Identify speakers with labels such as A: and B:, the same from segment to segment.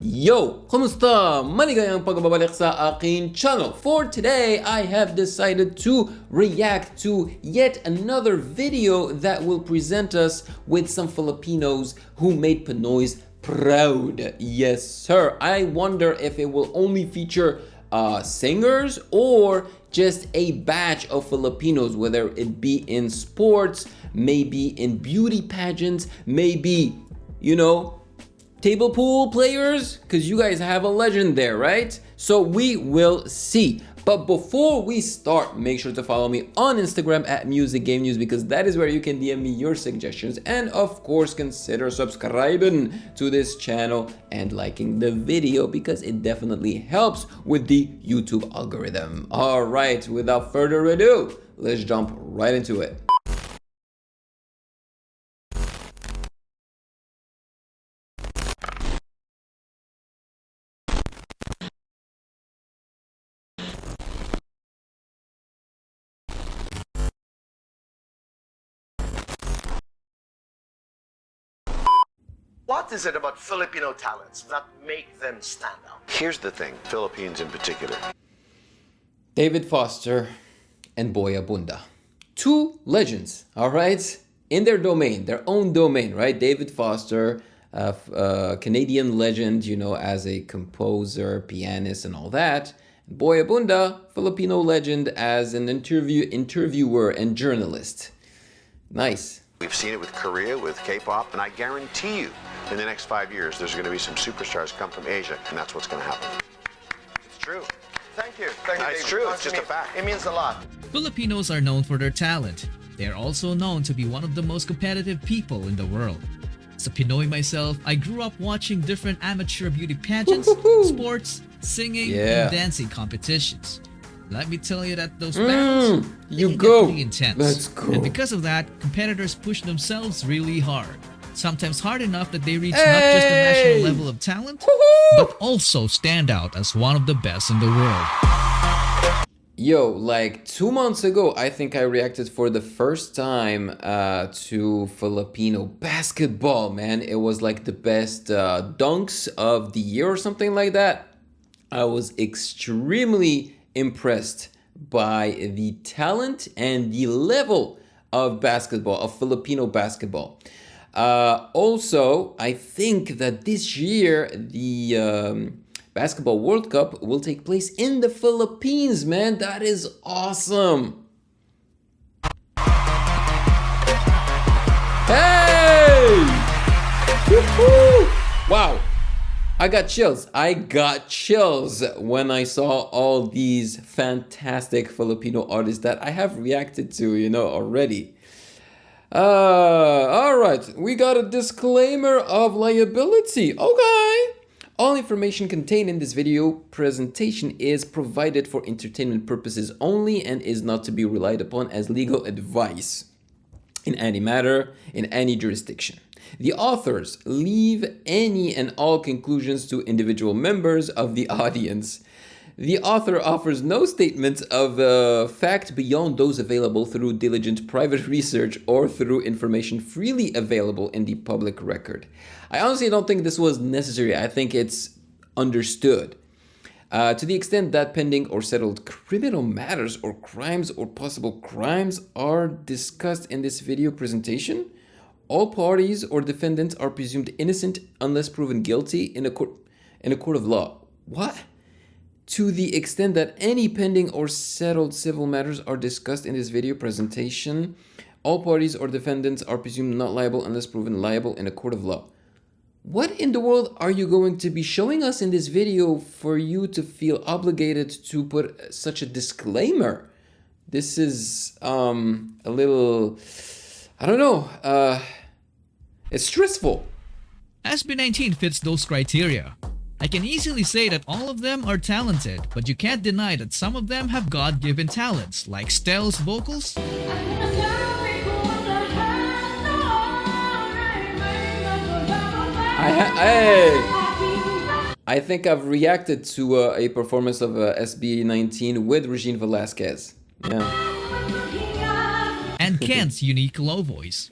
A: Yo! Kumusta? Maligayang pagbabalik sa aking channel. For today, I have decided to react to yet another video that will present us with some Filipinos who made PINOYS proud. Yes, sir. I wonder if it will only feature singers or just a batch of Filipinos, whether it be in sports, maybe in beauty pageants, maybe, table pool players, because you guys have a legend there, right? So we will see. But before we start, make sure to follow me on Instagram at Music Game News, because that is where you can DM me your suggestions. And of course, consider subscribing to this channel and liking the video, because it definitely helps with the YouTube algorithm. All right, without further ado, let's jump right into it.
B: What is it about Filipino talents that make them stand out?
C: Here's the thing, Philippines in particular.
A: David Foster and Boy Abunda. Two legends, all right? In their domain, their own domain, right? David Foster, Canadian legend, as a composer, pianist, and all that. Boy Abunda, Filipino legend as an interviewer and journalist. Nice.
C: We've seen it with Korea, with K-pop, and I guarantee you, in the next 5 years, there's going to be some superstars come from Asia, and that's what's going to happen. It's true.
B: Thank you.
C: It's
B: David.
C: true. It's just a fact.
B: It means a lot.
D: Filipinos are known for their talent. They are also known to be one of the most competitive people in the world. As a Pinoy myself, I grew up watching different amateur beauty pageants, sports, singing, and dancing competitions. Let me tell you that those battles get pretty intense.
A: Let's go.
D: And because of that, competitors push themselves really hard. Sometimes hard enough that they reach not just the national level of talent, but also stand out as one of the best in the world.
A: Yo, like 2 months ago, I think I reacted for the first time to Filipino basketball, man. It was like the best dunks of the year or something like that. I was extremely impressed by the talent and the level of basketball, of Filipino basketball. Also, I think that this year the Basketball World Cup will take place in the Philippines, man. That is awesome. Hey! Woo-hoo! Wow. I got chills when I saw all these fantastic Filipino artists that I have reacted to, already. All right, we got a disclaimer of liability. Okay. All information contained in this video presentation is provided for entertainment purposes only and is not to be relied upon as legal advice in any matter, in any jurisdiction. The authors leave any and all conclusions to individual members of the audience. The author offers no statements of fact beyond those available through diligent private research or through information freely available in the public record. I honestly don't think this was necessary. I think it's understood. To the extent that pending or settled criminal matters or crimes or possible crimes are discussed in this video presentation, all parties or defendants are presumed innocent unless proven guilty in a court of law. What? To the extent that any pending or settled civil matters are discussed in this video presentation, all parties or defendants are presumed not liable unless proven liable in a court of law. What in the world are you going to be showing us in this video for you to feel obligated to put such a disclaimer? This is a little, I don't know, it's stressful.
D: SB19 fits those criteria. I can easily say that all of them are talented, but you can't deny that some of them have God-given talents, like Stell's vocals,
A: I think I've reacted to a performance of SB19 with Regine Velasquez. Yeah.
D: and Ken's unique low voice.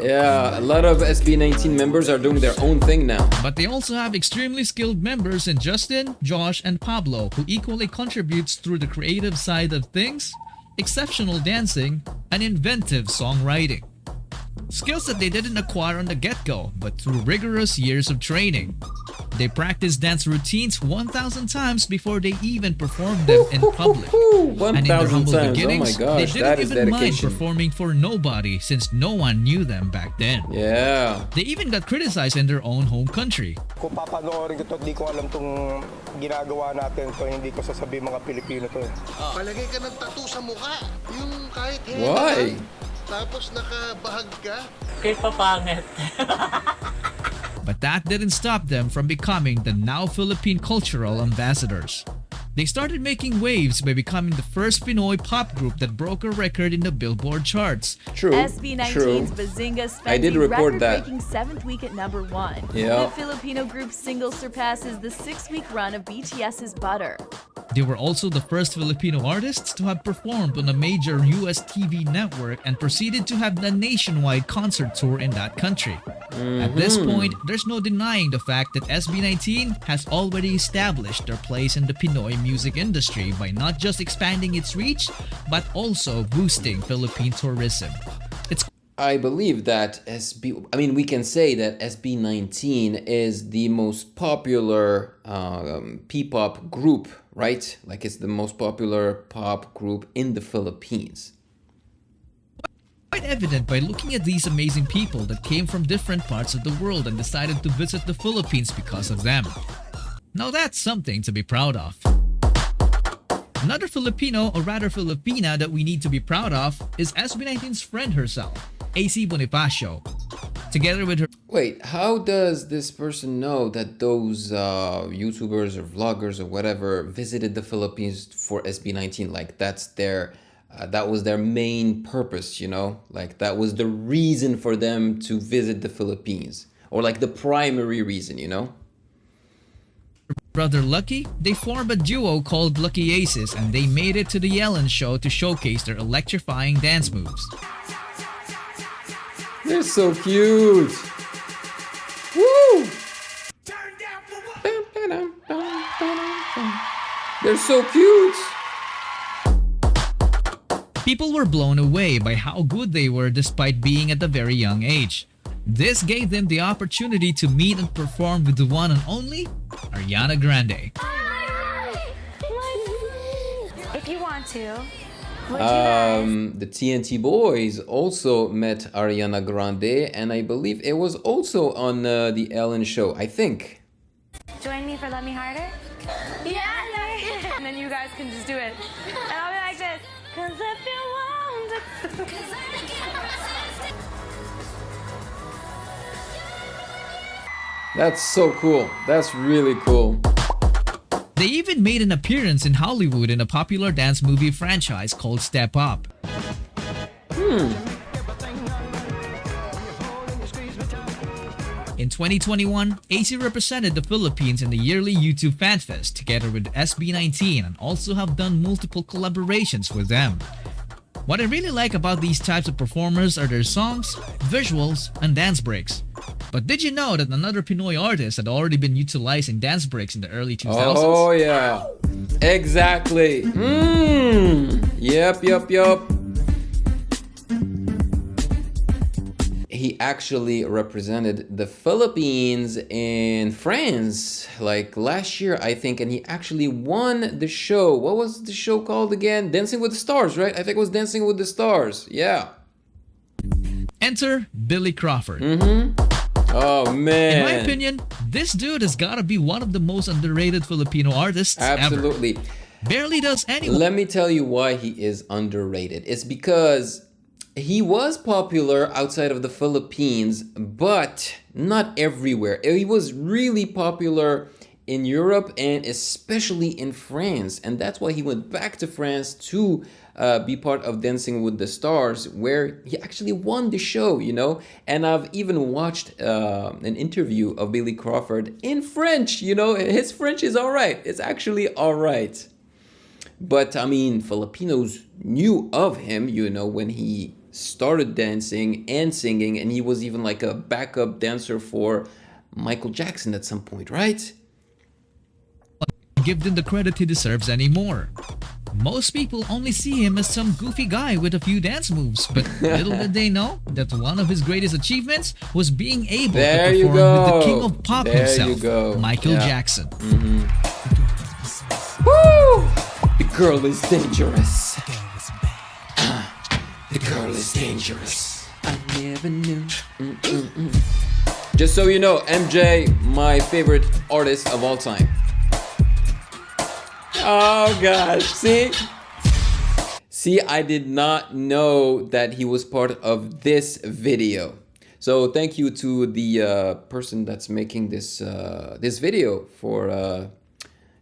A: Yeah, a lot of SB19 members are doing their own thing now.
D: But they also have extremely skilled members in Justin, Josh, and Pablo, who equally contributes through the creative side of things, exceptional dancing, and inventive songwriting. Skills that they didn't acquire on the get-go, but through rigorous years of training. They practice dance routines 1,000 times before they even perform them in public. And in their humble beginnings, they didn't even mind performing for nobody since no one knew them back then.
A: Yeah.
D: They even got criticized in their own home country.
E: Kung papanoorin ko to, di ko alam tong ginagawa natin to, hindi ko sasabihin mga Pilipino to.
F: Palagay ka ng tattoo sa mukha. Yung kahit
A: Why?
F: Tapos nakabahag ka.
G: Kay papangit.
D: But that didn't stop them from becoming the now Philippine cultural ambassadors. They started making waves by becoming the first Pinoy pop group that broke a record in the Billboard charts.
A: True.
H: SB19's Bazinga spent a record-breaking 7th week at #1.
A: Yeah.
H: The Filipino group's single surpasses the 6-week run of BTS's Butter.
D: They were also the first Filipino artists to have performed on a major US TV network and proceeded to have a nationwide concert tour in that country. At this point, there's no denying the fact that SB19 has already established their place in the Pinoy music industry by not just expanding its reach, but also boosting Philippine tourism.
A: I believe that we can say that SB19 is the most popular P-pop group, right? Like it's the most popular pop group in the Philippines.
D: Quite evident by looking at these amazing people that came from different parts of the world and decided to visit the Philippines because of them. Now that's something to be proud of. Another Filipino, or rather Filipina, that we need to be proud of is SB19's friend herself, AC Bonifacio. Together with her...
A: Wait, how does this person know that those YouTubers or vloggers or whatever visited the Philippines for SB19? Like that's their... that was their main purpose, you know? Like that was the reason for them to visit the Philippines. Or like the primary reason, you know?
D: Brother Lucky, they formed a duo called Lucky Aces and they made it to the Ellen Show to showcase their electrifying dance moves.
A: They're so cute! Woo! They're so cute!
D: People were blown away by how good they were despite being at a very young age. This gave them the opportunity to meet and perform with the one and only Ariana Grande.
I: If you want to.
A: The TNT Boys also met Ariana Grande, and I believe it was also on the Ellen Show, I think.
I: Join me for Let Me Harder? Yeah! And then you guys can just do it. And I'll be like this. 'Cause if you want it.
A: That's so cool. That's really cool.
D: They even made an appearance in Hollywood in a popular dance movie franchise called Step Up. In 2021, AC represented the Philippines in the yearly YouTube Fan Fest together with SB19 and also have done multiple collaborations with them. What I really like about these types of performers are their songs, visuals, and dance breaks. But did you know that another Pinoy artist had already been utilized in dance breaks in the early 2000s?
A: Oh yeah, exactly. Yup. He actually represented the Philippines in France like last year, I think, and he actually won the show. What was the show called again? Dancing with the Stars, right? I think it was Dancing with the Stars. Yeah.
D: Enter Billy Crawford.
A: Oh man.
D: In my opinion, this dude has gotta be one of the most underrated Filipino artists
A: Absolutely.
D: ever. Barely does anyone.
A: Let me tell you why he is underrated. It's because he was popular outside of the Philippines, but not everywhere. He was really popular in Europe and especially in France. And that's why he went back to France to be part of Dancing with the Stars, where he actually won the show, you know? And I've even watched an interview of Billy Crawford in French, you know? His French is all right. It's actually all right. But I mean, Filipinos knew of him, you know, when he started dancing and singing, and he was even like a backup dancer for Michael Jackson at some point, right?
D: Give him the credit he deserves anymore. Most people only see him as some goofy guy with a few dance moves, but little did they know that one of his greatest achievements was being able to perform with the king of pop himself, Michael Jackson.
A: Woo! The girl is dangerous. The girl is dangerous. I never knew. Just so you know, MJ, my favorite artist of all time. Oh gosh, see, I did not know that he was part of this video. So thank you to the person that's making this this video for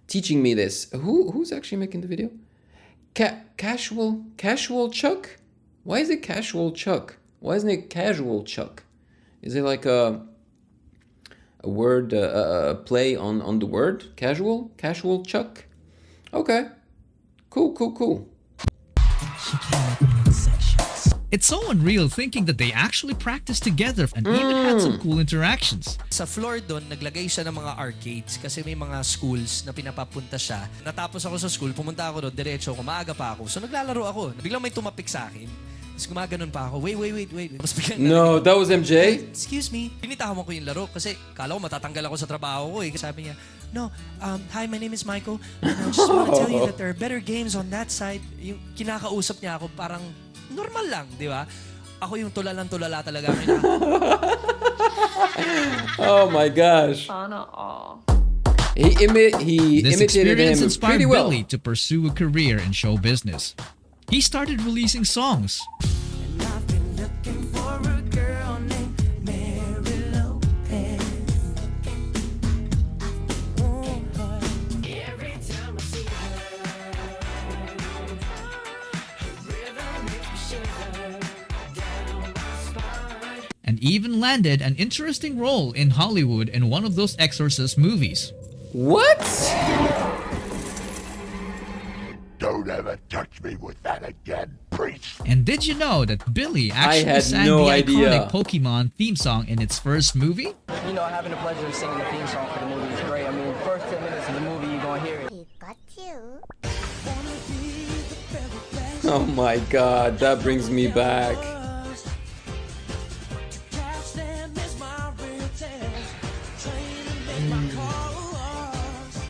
A: teaching me this. Who's actually making the video? Casual Chuck? Why is it Casual Chuck? Why isn't it Casual Chuck? Is it like a word play on the word casual Chuck? Okay, cool.
D: It's so unreal thinking that they actually practiced together and even had some cool interactions.
G: Sa floor doon, naglagay siya ng mga arcades kasi may mga schools na pinapapunta siya. Natapos ako sa school, pumunta ako doon, diretso ako, maaga pa ako. So naglalaro ako. Biglang may tumapik sa akin. Tapos gumaganon pa ako. Wait. Mas biglang
A: no, that was MJ?
G: Excuse me. Pinitawan ko yung laro kasi kala ko matatanggal ako sa trabaho ko eh. Sabi niya, no, hi, my name is Michael. And I just want to tell you that there are better games on that side. Yung kinakausap niya ako parang normal lang, di ba? Ako yung tulalang-tulala talaga.
A: Oh my gosh. He
D: This
A: imitated
D: experience
A: him
D: inspired
A: pretty well.
D: Billy to pursue a career in show business. He started releasing songs. And even landed an interesting role in Hollywood in one of those Exorcist movies.
A: What?
J: Don't ever touch me with that again, priest.
D: And did you know that Billy actually sang the iconic Pokemon theme song in its first movie?
K: You know, having the pleasure of singing the theme song for the movie is great. I mean, first 10 minutes of the movie, you're going to hear it.
L: Pikachu.
A: Oh my god, that brings me back.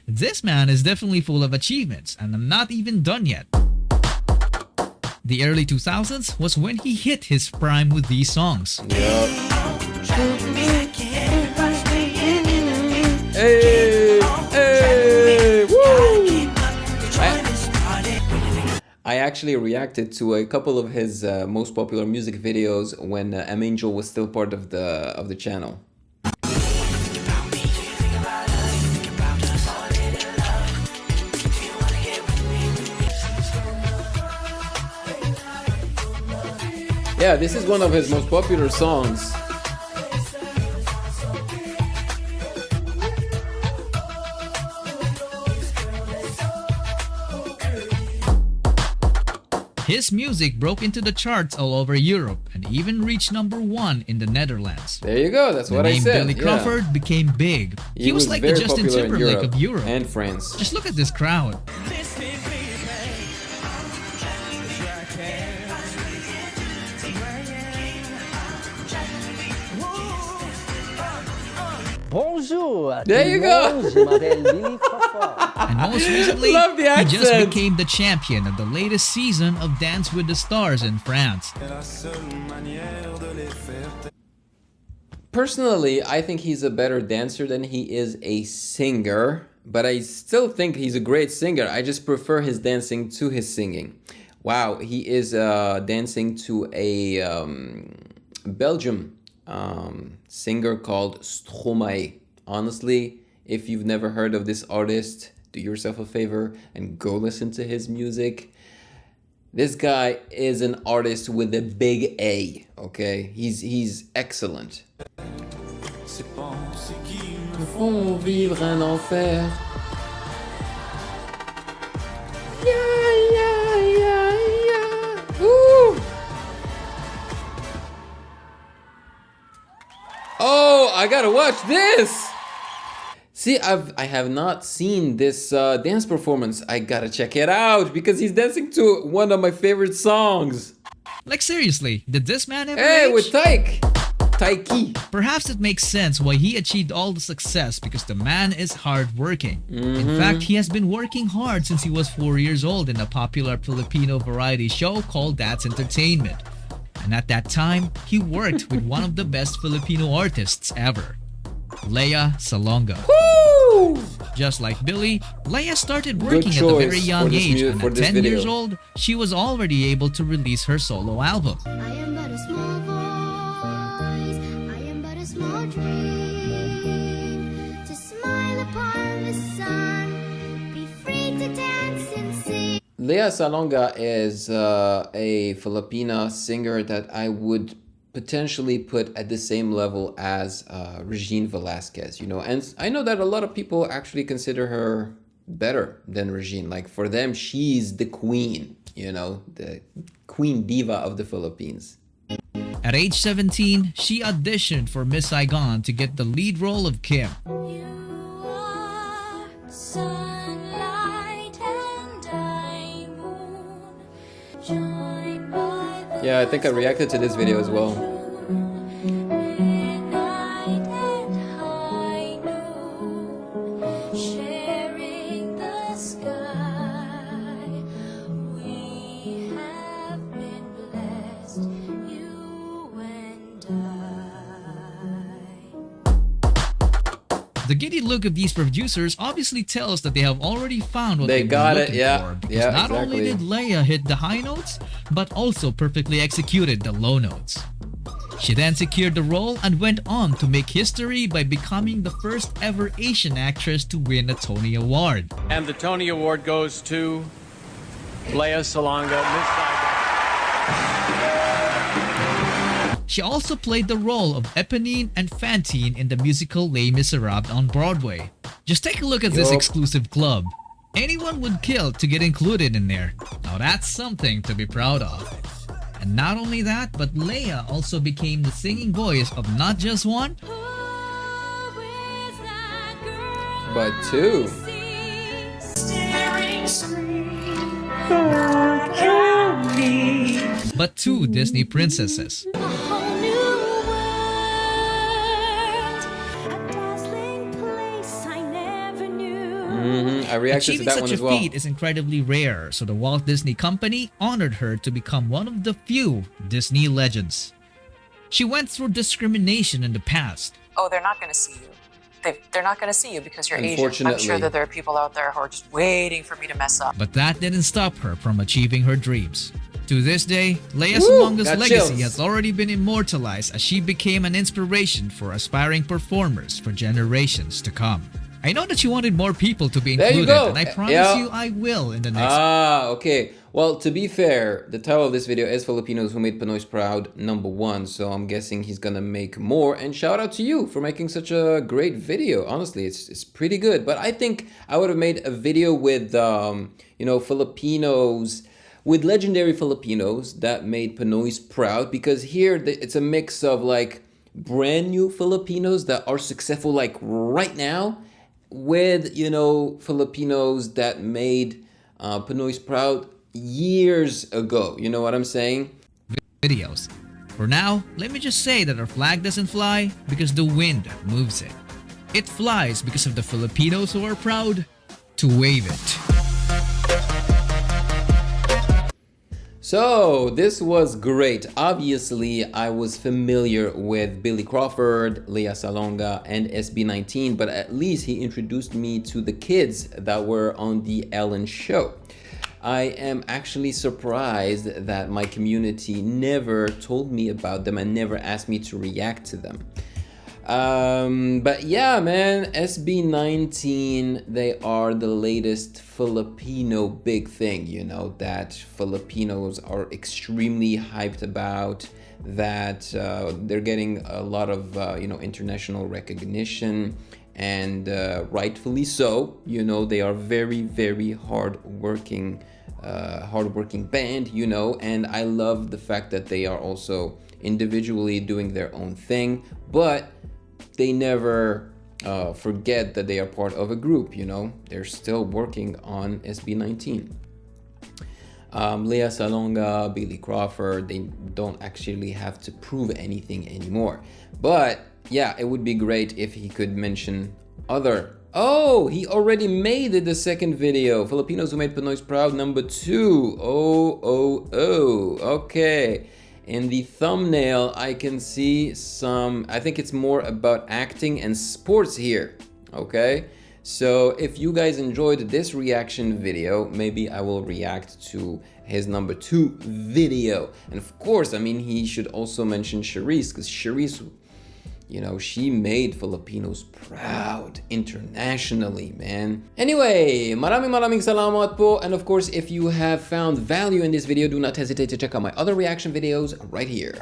D: This man is definitely full of achievements, and I'm not even done yet. The early 2000s was when he hit his prime with these songs.
A: I actually reacted to a couple of his most popular music videos when M Angel was still part of the channel. Yeah, this is one of his most popular songs.
D: His music broke into the charts all over Europe and even reached #1 in the Netherlands.
A: There you go, that's what I said.
D: The name Billy Crawford became big. He was like the Justin Timberlake of Europe
A: and France.
D: Just look at this crowd.
K: Bonjour.
A: There you go.
D: And most recently,
A: Love the
D: he
A: accent.
D: just became the champion of the latest season of Dance with the Stars in France.
A: Personally, I think he's a better dancer than he is a singer, but I still think he's a great singer. I just prefer his dancing to his singing. Wow, he is dancing to a Belgium singer called Stromae. Honestly, if you've never heard of this artist, do yourself a favor and go listen to his music. This guy is an artist with a big A, okay? He's excellent. Font vivre un enfer. Yeah. Woo! I gotta watch this. See, I have not seen this dance performance. I gotta check it out because he's dancing to one of my favorite songs.
D: Like seriously, did this man ever
A: Hey,
D: age?
A: with Taiki.
D: Perhaps it makes sense why he achieved all the success because the man is hardworking. In fact, he has been working hard since he was 4 years old in a popular Filipino variety show called That's Entertainment. And at that time, he worked with one of the best Filipino artists ever, Lea Salonga.
A: Woo!
D: Just like Billy, Lea started working at a very young age, and at 10 years old, she was already able to release her solo album.
L: I am but a small voice, I am but a small dream, to smile upon the sun, be free to dance and sing.
A: Lea Salonga is a Filipina singer that I would potentially put at the same level as Regine Velasquez, you know, and I know that a lot of people actually consider her better than Regine. Like for them, she's the queen, you know, the queen diva of the Philippines.
D: At age 17, she auditioned for Miss Saigon to get the lead role of Kim.
L: You are sunlight and I moon, joined by the
A: Yeah, I think I reacted to this video as well.
L: midnight and high noon, sharing the sky. We have been blessed, you and
D: The giddy look of these producers obviously tells that they have already found what
A: They
D: were
A: got it,
D: looking
A: yeah.
D: for, because
A: Yeah,
D: not only
A: exactly.
D: did Lea hit the high notes, but also perfectly executed the low notes. She then secured the role and went on to make history by becoming the first ever Asian actress to win a Tony Award.
M: And the Tony Award goes to Lea Salonga, Miss Saigon.
D: She also played the role of Eponine and Fantine in the musical Les Miserables on Broadway. Just take a look at this
A: Yup.
D: exclusive club. Anyone would kill to get included in there. Now that's something to be proud of. And not only that, but Lea also became the singing voice of not just one,
A: But two.
D: but two Disney princesses.
L: a whole new world, a dazzling place I never knew.
A: I reacted to
D: Achieving
A: that
D: such
A: one
D: a
A: as well.
D: feat is incredibly rare, so the Walt Disney Company honored her to become one of the few Disney legends. She went through discrimination in the past.
N: Oh, they're not going to see you. They're not going to see you because you're Asian. I'm
A: Unfortunately.
N: sure that there are people out there who are just waiting for me to mess up.
D: But that didn't stop her from achieving her dreams. To this day, Lea
A: Woo!
D: Salonga's
A: Got
D: legacy
A: chills.
D: has already been immortalized as she became an inspiration for aspiring performers for generations to come. I know that you wanted more people to be
A: There you
D: included,
A: go.
D: and I promise
A: Yeah.
D: you I will in the next
A: Okay. Well, to be fair, the title of this video is Filipinos Who Made Pinoys Proud #1, so I'm guessing he's gonna make more. And shout out to you for making such a great video. Honestly, it's pretty good. But I think I would have made a video with you know, Filipinos, with legendary Filipinos that made Pinoys proud, because here it's a mix of like brand new Filipinos that are successful like right now, with, you know, Filipinos that made Pinoys proud years ago. You know what I'm saying?
D: videos. For now, let me just say that our flag doesn't fly because the wind moves it. It flies because of the Filipinos who are proud to wave it.
A: So this was great. Obviously, I was familiar with Billy Crawford, Lea Salonga, and SB19, but at least he introduced me to the kids that were on the Ellen show. I am actually surprised that my community never told me about them and never asked me to react to them. But yeah, man, SB19, they are the latest Filipino big thing, you know, that Filipinos are extremely hyped about, that they're getting a lot of, you know, international recognition, and rightfully so. You know, they are very, very hardworking band, you know, and I love the fact that they are also individually doing their own thing, but they never forget that they are part of a group, you know? They're still working on SB19. Lea Salonga, Billy Crawford, they don't actually have to prove anything anymore. But yeah, it would be great if he could mention other. Oh, he already made it, the second video. Filipinos who made Pinoys proud, number 2. Okay. In the thumbnail, I can see some, I think it's more about acting and sports here. Okay. So if you guys enjoyed this reaction video, maybe I will react to his number 2 video. And of course, I mean, he should also mention Charisse, because Charisse, you know, she made Filipinos proud internationally, man. Anyway, maraming salamat po. And of course, if you have found value in this video, do not hesitate to check out my other reaction videos right here.